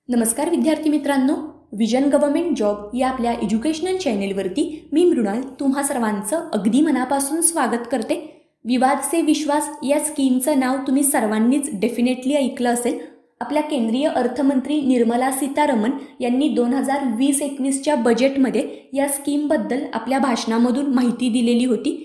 नमस्कार विद्यार्थी मित्रांनो, विजन गव्हर्नमेंट जॉब या आपल्या एज्युकेशनल चॅनेलवरती मी मृणाल तुम्हा सर्वांचं अगदी मनापासून स्वागत करते। विवाद से विश्वास या स्कीमचं नाव तुम्ही सर्वांनीच डेफिनेटली ऐकलं असेल। आपल्या केंद्रीय अर्थमंत्री निर्मला सीतारामन यांनी 2020-21च्या बजेटमध्ये या स्कीमबद्दल आपल्या भाषणामधून माहिती दिलेली होती।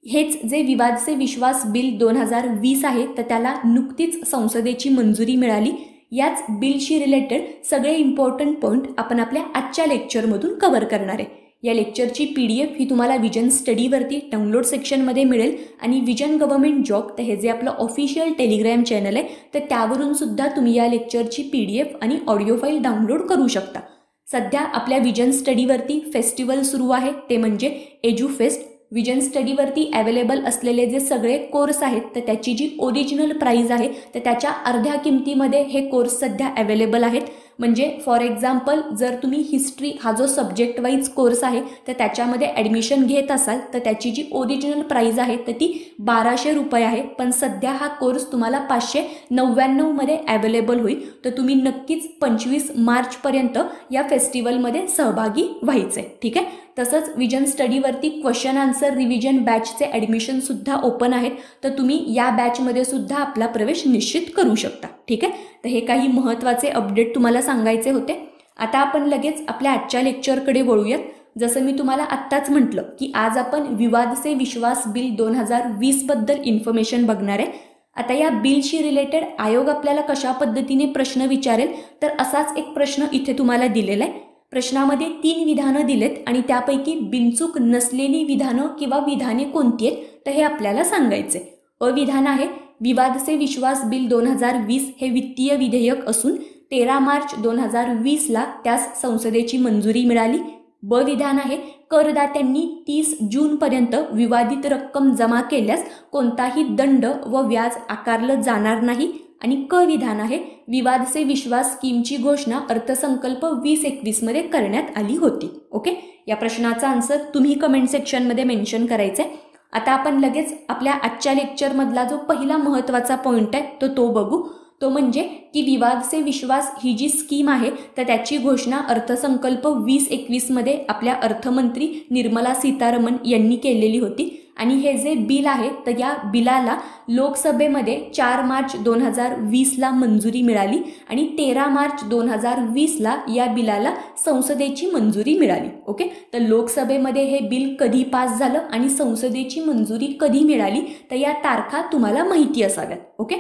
हेच जे विवाद से विश्वास बिल 2020 आहे तर त्याला नुकतीच संसदेची मंजुरी मिळाली। याच बिलशी रिलेटेड सगळे इम्पॉर्टंट पॉइंट आपण आपल्या आजच्या लेक्चरमधून कव्हर करणार आहे। या लेक्चरची PDF ही तुम्हाला विजन स्टडीवरती डाउनलोड सेक्शनमध्ये मिळेल आणि विजन गव्हर्नमेंट जॉब तर हे जे आपलं ऑफिशियल टेलिग्राम चॅनल आहे तर त्यावरून सुद्धा तुम्ही या लेक्चरची PDF आणि ऑडिओ फाईल डाउनलोड करू शकता। सध्या आपल्या विजन स्टडीवरती फेस्टिवल सुरू आहे ते म्हणजे एज्युफेस्ट। विजन स्टडीवरती अवेलेबल असलेले जे सगळे कोर्स आहेत तर त्याची जी ओरिजिनल प्राइस आहे तर त्याच्या अर्ध्या किमतीमध्ये हे कोर्स सध्या अवेलेबल आहेत। म्हणजे फॉर एक्झाम्पल जर तुम्ही हिस्ट्री हा जो सब्जेक्ट वाईज कोर्स आहे तर त्याच्यामध्ये ॲडमिशन घेत असाल तर त्याची जी ओरिजिनल प्राइस आहे तर ती 1200 रुपये आहे, पण सध्या हा कोर्स तुम्हाला 599 मध्ये अवेलेबल होईल। तर तुम्ही नक्कीच 25 मार्चपर्यंत या फेस्टिवलमध्ये सहभागी व्हायचे, ठीक आहे। तसंच विजन स्टडीवरती क्वेश्चन आन्सर रिव्हिजन बॅचचे ॲडमिशन सुद्धा ओपन आहेत, तर तुम्ही या बॅचमध्ये सुद्धा आपला प्रवेश निश्चित करू शकता, ठीक आहे। तर हे काही महत्त्वाचे अपडेट तुम्हाला सांगायचे होते। आता आपण लगेच आपल्या आजच्या लेक्चरकडे वळूयात। जसं मी तुम्हाला आत्ताच म्हटलं की आज आपण विवाद से विश्वास बिल 2020 बद्दल इन्फॉर्मेशन बघणार आहे। आता या बिलशी रिलेटेड आयोग आपल्याला कशा पद्धतीने प्रश्न विचारेल तर असाच एक प्रश्न इथे तुम्हाला दिलेला आहे। प्रश्नामध्ये 3 विधानं दिलेत आणि त्यापैकी बिनचूक नसलेली विधानं किंवा विधाने कोणती आहेत तर हे आपल्याला सांगायचे। अविधान आहे विवाद से विश्वास बिल 2020 हे वित्तीय विधेयक असून 13 मार्च 2020 ला त्यास संसदेची मंजुरी मिळाली। ब विधान आहे करदात्यांनी 30 जून पर्यंत विवादित रक्कम जमा केल्यास कोणताही दंड व व्याज आकारलं जाणार नाही। आणि क विधान आहे विवाद से विश्वास स्कीमची घोषणा अर्थसंकल्प 2021 मध्ये करण्यात आली होती। ओके, या प्रश्नाचा आन्सर तुम्ही कमेंट सेक्शनमध्ये मेन्शन करायचा आहे। आता आपण लगेच आपल्या आजच्या लेक्चरमधला जो पहिला महत्त्वाचा पॉइंट आहे तो बघू। तो म्हणजे की विवाद से विश्वास ही जी स्कीम आहे तर त्याची घोषणा अर्थसंकल्प 2021 मध्ये आपल्या अर्थमंत्री निर्मला सीतारामन यांनी केलेली होती। आणि हे जे बिल आहे तर या बिलाला लोकसभेमध्ये 4 मार्च 2020 ला मंजुरी मिळाली आणि 13 मार्च 2020 ला या बिलाला संसदेची मंजुरी मिळाली। ओके, तर लोकसभेमध्ये हे बिल कधी पास झालं आणि संसदेची मंजुरी कधी मिळाली तर या तारखा तुम्हाला माहिती असाव्यात। ओके,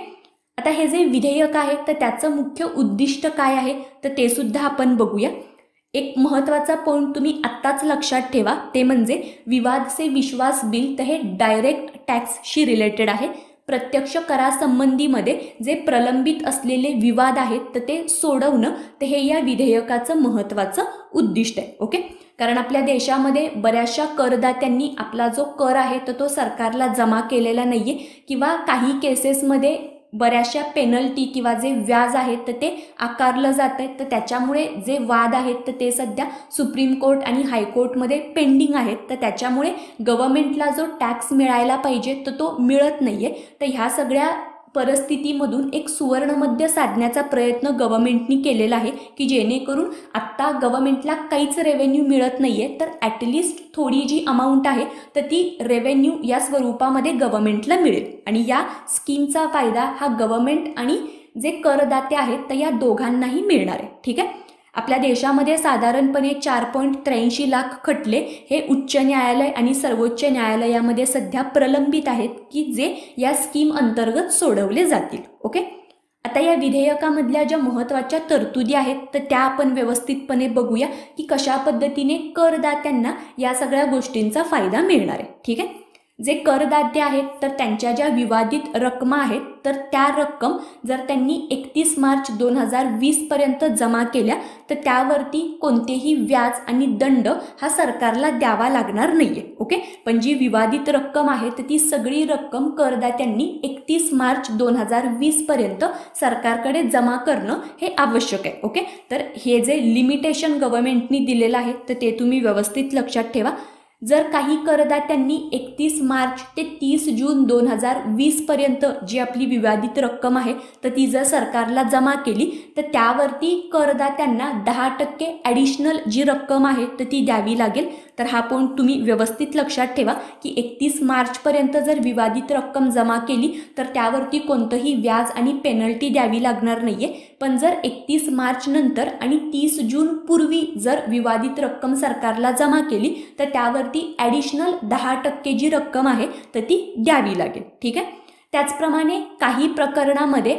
आता हे जे विधेयक आहे तर त्याचं मुख्य उद्दिष्ट काय आहे तर ते सुद्धा आपण बघूया। एक महत्त्वाचा पॉइंट तुम्ही आत्ताच लक्षात ठेवा ते म्हणजे विवाद से विश्वास बिल तर हे डायरेक्ट टॅक्सशी रिलेटेड आहे। प्रत्यक्ष करासंबंधीमध्ये जे प्रलंबित असलेले विवाद आहेत तर ते सोडवणं तर हे या विधेयकाचं महत्त्वाचं उद्दिष्ट आहे। ओके, कारण आपल्या देशामध्ये बऱ्याचशा करदात्यांनी आपला जो कर आहे तर तो सरकारला जमा केलेला नाहीये किंवा काही केसेसमध्ये बऱ्याचशा पेनल्टी किंवा जे व्याज आहे तर ते आकारलं जात आहे। तर त्याच्यामुळे जे वाद आहेत तर ते सध्या सुप्रीम कोर्ट आणि हायकोर्टमध्ये पेंडिंग आहेत। तर त्याच्यामुळे गव्हर्नमेंटला जो टॅक्स मिळायला पाहिजे तर तो मिळत नाहीये। तर ह्या सगळ्या परिस्थितीमधून एक सुवर्णमध्य साधण्याचा प्रयत्न गव्हर्नमेंटनी केलेला आहे की जेणेकरून आत्ता गव्हर्नमेंटला काहीच रेव्हेन्यू मिळत नाहीये तर ॲटलिस्ट थोडी जी अमाऊंट आहे तर ती रेव्हेन्यू या स्वरूपामध्ये गव्हर्नमेंटला मिळेल। आणि या स्कीमचा फायदा हा गव्हर्नमेंट आणि जे करदाते आहेत तर या दोघांनाही मिळणार आहे, ठीक आहे। आपल्या देशामध्ये साधारणपणे 4.83 लाख खटले हे उच्च न्यायालय आणि सर्वोच्च न्यायालयामध्ये सध्या प्रलंबित आहेत की जे या स्कीम अंतर्गत सोडवले जातील। ओके, आता या विधेयकामधल्या ज्या महत्त्वाच्या तरतुदी आहेत तर त्या आपण व्यवस्थितपणे बघूया की कशा पद्धतीने करदात्यांना या सगळ्या गोष्टींचा फायदा मिळणार आहे, ठीक आहे। जे करदाते आहेत तर त्यांच्या ज्या विवादित रक्कम आहेत तर त्या रक्कम जर त्यांनी 31 मार्च 2020 पर्यंत जमा केल्या तर त्यावरती कोणतेही व्याज आणि दंड हा सरकारला द्यावा लागणार नाहीये। ओके, पण जी विवादित रक्कम आहे तर ती सगळी रक्कम करदात्यांनी 31 मार्च 2020 पर्यंत सरकारकडे जमा करणं हे आवश्यक आहे। ओके, तर हे जे लिमिटेशन गव्हर्नमेंटनी दिलेलं आहे तर ते तुम्ही व्यवस्थित लक्षात ठेवा। जर काही करदात्यांनी 31 मार्च ते 30 जून 2020 पर्यंत जी आपली विवादित रक्कम आहे तर ती जर सरकारला जमा केली तर त्यावरती करदात्यांना 10% ॲडिशनल जी रक्कम आहे तर ती द्यावी लागेल। तर हा पॉईंट तुम्ही व्यवस्थित लक्षात ठेवा की 31 मार्चपर्यंत जर विवादित रक्कम जमा केली तर त्यावरती कोणतंही व्याज आणि पेनल्टी द्यावी लागणार नाहीये, पण जर 31 मार्च नंतर आणि 30 जून पूर्वी जर विवादित रक्कम सरकारला जमा केली तर त्यावरती ॲडिशनल 10% जी रक्कम आहे तर ती द्यावी लागेल। ठीक आहे। त्याचप्रमाणे काही प्रकरणामध्ये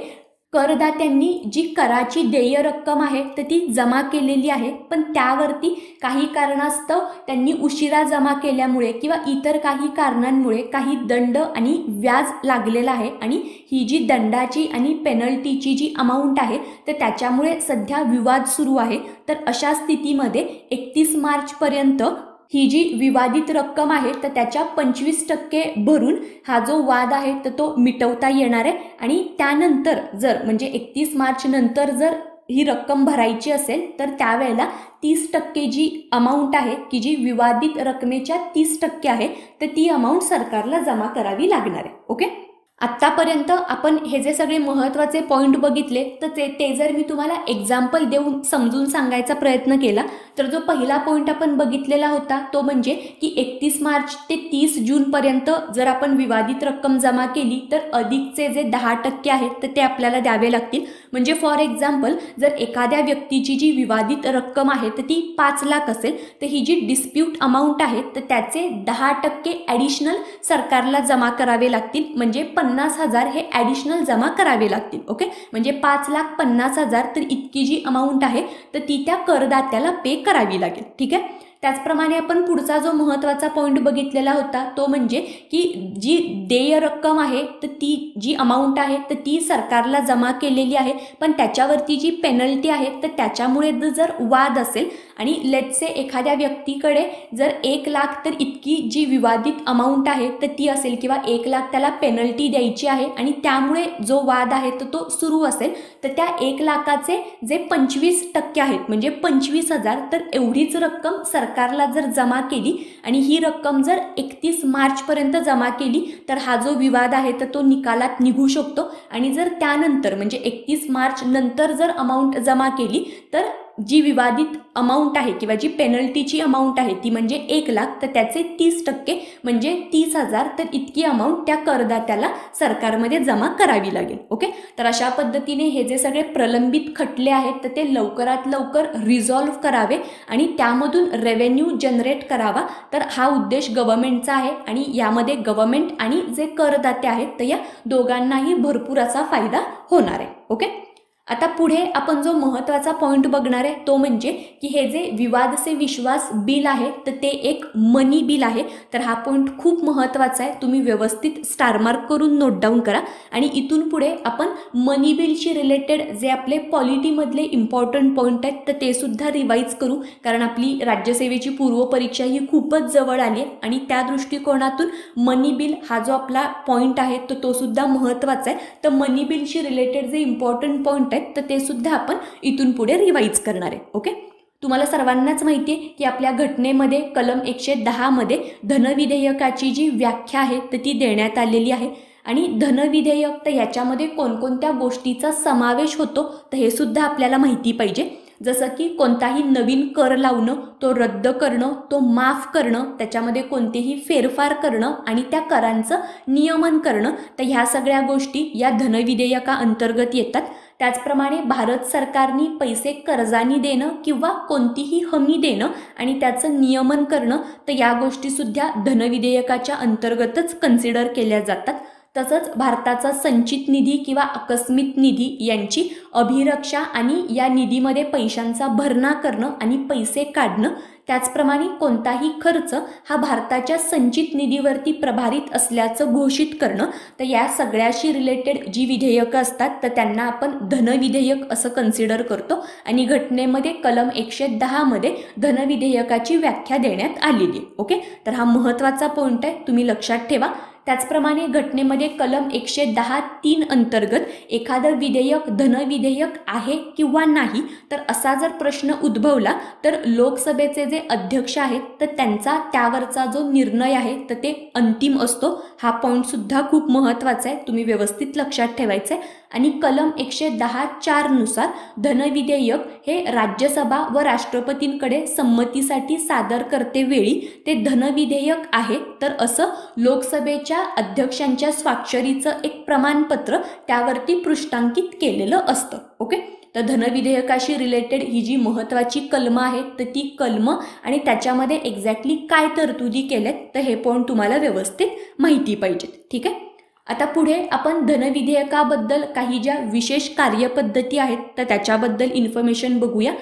करदात्यांनी जी कराची देय रक्कम आहे तर ती जमा केलेली आहे, पण त्यावरती काही कारणास्तव त्यांनी उशिरा जमा केल्यामुळे किंवा इतर काही कारणांमुळे काही दंड आणि व्याज लागलेला आहे आणि ही जी दंडाची आणि पेनल्टीची जी अमाऊंट आहे तर त्याच्यामुळे सध्या विवाद सुरू आहे। तर अशा स्थितीमध्ये 31 मार्चपर्यंत ही जी विवादित रक्कम आहे तर त्याच्या 25% भरून हा जो वाद आहे तर तो मिटवता येणार आहे। आणि त्यानंतर जर म्हणजे 31 मार्च नंतर जर ही रक्कम भरायची असेल तर त्यावेळेला 30% जी अमाऊंट आहे की जी विवादित रकमेच्या 30% आहे तर ती अमाऊंट सरकारला जमा करावी लागणार आहे। ओके, आत्तापर्यंत आपण हे जे सगळे महत्त्वाचे पॉईंट बघितले तर ते जर मी तुम्हाला एक्झाम्पल देऊन समजून सांगायचा प्रयत्न केला तर जो पहिला पॉईंट आपण बघितलेला होता तो म्हणजे की 31 मार्च ते 30 जूनपर्यंत जर आपण विवादित रक्कम जमा केली तर अधिकचे जे 10% आहेत तर ते आपल्याला द्यावे लागतील। म्हणजे फॉर एक्झाम्पल जर एखाद्या व्यक्तीची जी विवादित रक्कम आहे तर ती 5 लाख असेल तर ही जी डिस्प्यूट अमाऊंट आहे तर त्याचे 10% ॲडिशनल सरकारला जमा करावे लागतील, म्हणजे 50,000 हे ॲडिशनल जमा करावे लागतील। ओके, म्हणजे 5,50,000 तर इतकी जी अमाऊंट आहे तर ती त्या करदात्याला पे करावी लागेल। ठीक आहे। त्याचप्रमाणे आपण पुढचा जो महत्त्वाचा पॉईंट बघितलेला होता तो म्हणजे की जी देय रक्कम आहे तर ती जी अमाऊंट आहे तर ती सरकारला जमा केलेली आहे, पण त्याच्यावरती जी पेनल्टी आहे तर त्याच्यामुळे जर वाद असेल आणि लेट्स से एखाद्या व्यक्तीकडे जर 1 लाख तर इतकी जी विवादित अमाऊंट आहे तर ती असेल किंवा 1 लाख त्याला पेनल्टी द्यायची आहे आणि त्यामुळे जो वाद आहे तर तो सुरू असेल तर त्या 1 लाखाचे जे 25% आहेत म्हणजे 25,000 तर एवढीच रक्कम सरकारला जर जमा केली आणि ही रक्कम जर 31 मार्चपर्यंत जमा केली तर हा जो विवाद आहे तर तो निकालात निघू शकतो। आणि जर त्यानंतर म्हणजे 31 मार्च नंतर जर अमाऊंट जमा केली तर जी विवादित अमाऊंट आहे किंवा जी पेनल्टीची अमाऊंट आहे ती म्हणजे 1 लाख तर त्याचे 30% म्हणजे 30,000 तर इतकी अमाऊंट त्या करदात्याला सरकारमध्ये जमा करावी लागेल। ओके, तर अशा पद्धतीने हे जे सगळे प्रलंबित खटले आहेत तर ते लवकरात लवकर रिझॉल्व्ह करावे आणि त्यामधून रेव्हेन्यू जनरेट करावा, तर हा उद्देश गव्हर्नमेंटचा आहे आणि यामध्ये गव्हर्नमेंट आणि जे करदाते आहेत तर या दोघांनाही भरपूर असा फायदा होणार आहे। ओके, आता पुढे आपण जो महत्त्वाचा पॉईंट बघणार आहे तो म्हणजे की हे जे विवाद से विश्वास बिल आहे तर ते एक मनी बिल आहे। तर हा पॉईंट खूप महत्त्वाचा आहे, तुम्ही व्यवस्थित स्टार मार्क करून नोट डाऊन करा आणि इथून पुढे आपण मनी बिलशी रिलेटेड जे आपले पॉलिटीमधले इम्पॉर्टंट पॉईंट आहेत तर ते सुद्धा रिवाईज करू, कारण आपली राज्यसेवेची पूर्वपरीक्षा ही खूपच जवळ आली आहे आणि त्या दृष्टिकोनातून मनी बिल हा जो आपला पॉईंट आहे तो सुद्धा महत्त्वाचा आहे। तर मनी बिलशी रिलेटेड जे इम्पॉर्टंट पॉईंट तर ते सुद्धा आपण इथून पुढे रिवाईज करणार आहे। ओके, तुम्हाला सर्वांनाच माहिती आहे की आपल्या घटनेमध्ये कलम 110 मध्ये धनविधेयकाची जी व्याख्या आहे तर ती देण्यात आलेली आहे आणि धनविधेयक तर याच्यामध्ये कोणकोणत्या गोष्टीचा समावेश होतो तर हे सुद्धा आपल्याला माहिती पाहिजे, जसं की कोणताही नवीन कर लावणं, तो रद्द करणं, तो माफ करणं, त्याच्यामध्ये कोणतेही फेरफार करणं आणि त्या करांचं नियमन करणं, तर ह्या सगळ्या गोष्टी या धनविधेयका अंतर्गत येतात। त्याचप्रमाणे भारत सरकारने पैसे कर्जानी देणं किंवा कोणतीही हमी देणं आणि त्याचं नियमन करणं तर या गोष्टी सुद्धा धनविधेयकाच्या अंतर्गतच कन्सिडर केल्या जातात। तसंच भारताचा संचित निधी किंवा आकस्मिक निधी यांची अभिरक्षा आणि या निधीमध्ये पैशांचा भरणा करणं आणि पैसे काढणं, त्याचप्रमाणे कोणताही खर्च हा भारताच्या संचित निधीवरती प्रभारित असल्याचं घोषित करणं, तर या सगळ्याशी रिलेटेड जी विधेयकं असतात तर त्यांना आपण धनविधेयक असं कन्सिडर करतो आणि घटनेमध्ये कलम 110 मध्ये धनविधेयकाची व्याख्या देण्यात आलेली आहे। ओके, तर हा महत्त्वाचा पॉईंट आहे, तुम्ही लक्षात ठेवा। त्याचप्रमाणे घटनेमध्ये कलम 110(3) अंतर्गत एखादं विधेयक धनविधेयक आहे किंवा नाही तर असा जर प्रश्न उद्भवला तर लोकसभेचे जे अध्यक्ष आहेत तर त्यांचा त्यावरचा जो निर्णय आहे तर ते अंतिम असतो। हा पॉइंट सुद्धा खूप महत्त्वाचा आहे, तुम्ही व्यवस्थित लक्षात ठेवायचं आहे। आणि कलम 110(4) नुसार धनविधेयक हे राज्यसभा व राष्ट्रपतींकडे संमतीसाठी सादर करते वेळी ते धनविधेयक आहे तर असं लोकसभेच्या अध्यक्षांच्या स्वाक्षरीचं एक प्रमाणपत्र त्यावरती पृष्ठांकित केलेलं असतं। ओके, तर धनविधेयकाशी रिलेटेड ही जी महत्त्वाची कलम आहे तर ती कलम आणि त्याच्यामध्ये एक्झॅक्टली काय तरतुदी केल्यात तर हे पण तुम्हाला व्यवस्थित माहिती पाहिजे। ठीक आहे, आता पुढे आपण धनविधेयकाबद्दल काही ज्या विशेष कार्यपद्धती आहेत तर त्याच्याबद्दल इन्फॉर्मेशन बघूया।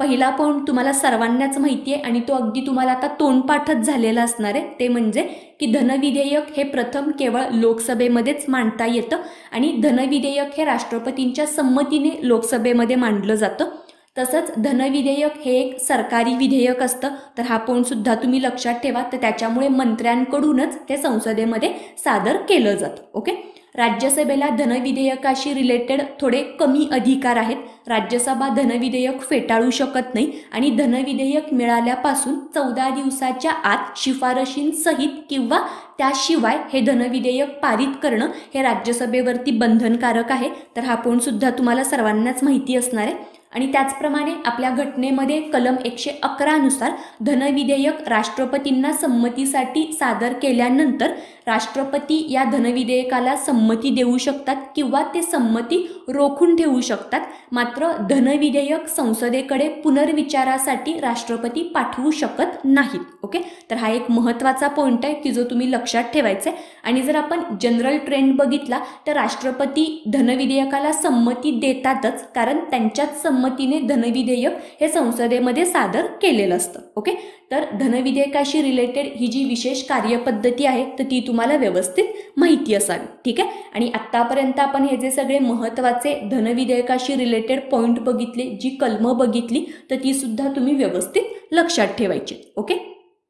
पहिला पॉइंट तुम्हाला सर्वांनाच माहिती आहे आणि तो अगदी तुम्हाला आता तोंडपाठच झालेला असणार आहे, ते म्हणजे की धनविधेयक हे प्रथम केवळ लोकसभेमध्येच मांडता येतं आणि धनविधेयक हे राष्ट्रपतींच्या संमतीने लोकसभेमध्ये मांडलं जातं। तसंच धनविधेयक हे एक सरकारी विधेयक असतं, तर हा पॉइंट सुद्धा तुम्ही लक्षात ठेवा। तर त्याच्यामुळे मंत्र्यांकडूनच ते संसदेमध्ये सादर केलं जातं। ओके, राज्यसभेला धनविधेयकाशी रिलेटेड थोडे कमी अधिकार आहेत। राज्यसभा धनविधेयक फेटाळू शकत नाही आणि धनविधेयक मिळाल्यापासून 14 दिवसाच्या आत शिफारशींसहित किंवा त्याशिवाय हे धनविधेयक पारित करणं हे राज्यसभेवरती बंधनकारक आहे। तर हा पॉइंट सुद्धा तुम्हाला सर्वांनाच माहिती असणार आहे। आणि त्याचप्रमाणे आपल्या घटनेमध्ये कलम 111 नुसार धनविधेयक राष्ट्रपतींना संमतीसाठी सादर केल्यानंतर राष्ट्रपती या धनविधेयकाला संमती देऊ शकतात किंवा ते संमती रोखून ठेवू शकतात, मात्र धनविधेयक संसदेकडे पुनर्विचारासाठी राष्ट्रपती पाठवू शकत नाहीत। ओके, तर हा एक महत्त्वाचा पॉइंट आहे की जो तुम्ही लक्षात ठेवायचा आहे। आणि जर आपण जनरल ट्रेंड बघितला तर राष्ट्रपती धनविधेयकाला संमती देतातच, कारण त्यांच्याच संमतीने धनविधेयक हे संसदेमध्ये सादर केलेलं असतं। ओके, तर धनविधेयकाशी रिलेटेड ही जी विशेष कार्यपद्धती आहे तर ती तुम्हाला व्यवस्थित माहिती असावी। ठीक आहे, आणि आत्तापर्यंत आपण हे जे सगळे महत्त्वाचे धनविधेयकाशी रिलेटेड पॉइंट बघितले, जी कलमं बघितली तर ती सुद्धा तुम्ही व्यवस्थित लक्षात ठेवायची। ओके,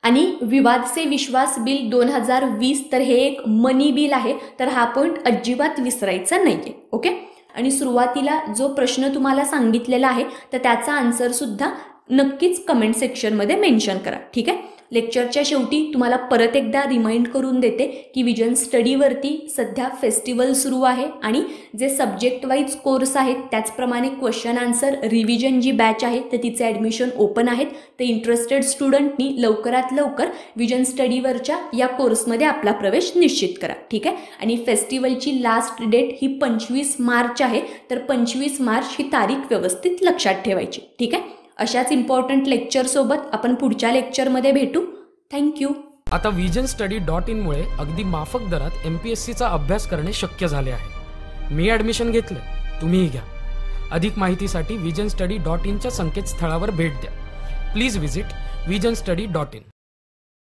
आणि विवाद से विश्वास बिल 2020 तर हे एक मनी बिल आहे, तर हा पॉइंट अजिबात विसरायचा नाहीये। ओके, आणि सुरुवातीला जो प्रश्न तुम्हाला सांगितलेला आहे तर त्याचा आन्सर सुद्धा नक्कीच कमेंट सेक्शनमध्ये मेन्शन करा। ठीक आहे, लेक्चरच्या शेवटी तुम्हाला परत एकदा रिमाइंड करून देते की विजन स्टडीवरती सध्या फेस्टिवल सुरू आहे आणि जे सब्जेक्ट वाईज कोर्स आहेत त्याचप्रमाणे क्वेश्चन आन्सर रिव्हिजन जी बॅच आहे तर तिचे ॲडमिशन ओपन आहेत। तर इंटरेस्टेड स्टुडंटनी लवकरात लवकर विजन स्टडीवरच्या या कोर्समध्ये आपला प्रवेश निश्चित करा। ठीक आहे, आणि फेस्टिवलची लास्ट डेट ही 25 मार्च आहे, तर 25 मार्च ही तारीख व्यवस्थित लक्षात ठेवायची। ठीक आहे, अशाच इम्पॉर्टंट लेक्चर सोबत आपण पुढच्या लेक्चरमध्ये भेटू। थँक्यू। आता VISIONSTUDY.in मुळे अगदी माफक दरात MPSCचा अभ्यास करणे शक्य झाले आहे। मी ॲडमिशन घेतले, तुम्हीही घ्या। अधिक माहितीसाठी VISIONSTUDY.in च्या संकेतस्थळावर भेट द्या। Please visit VISIONSTUDY.in।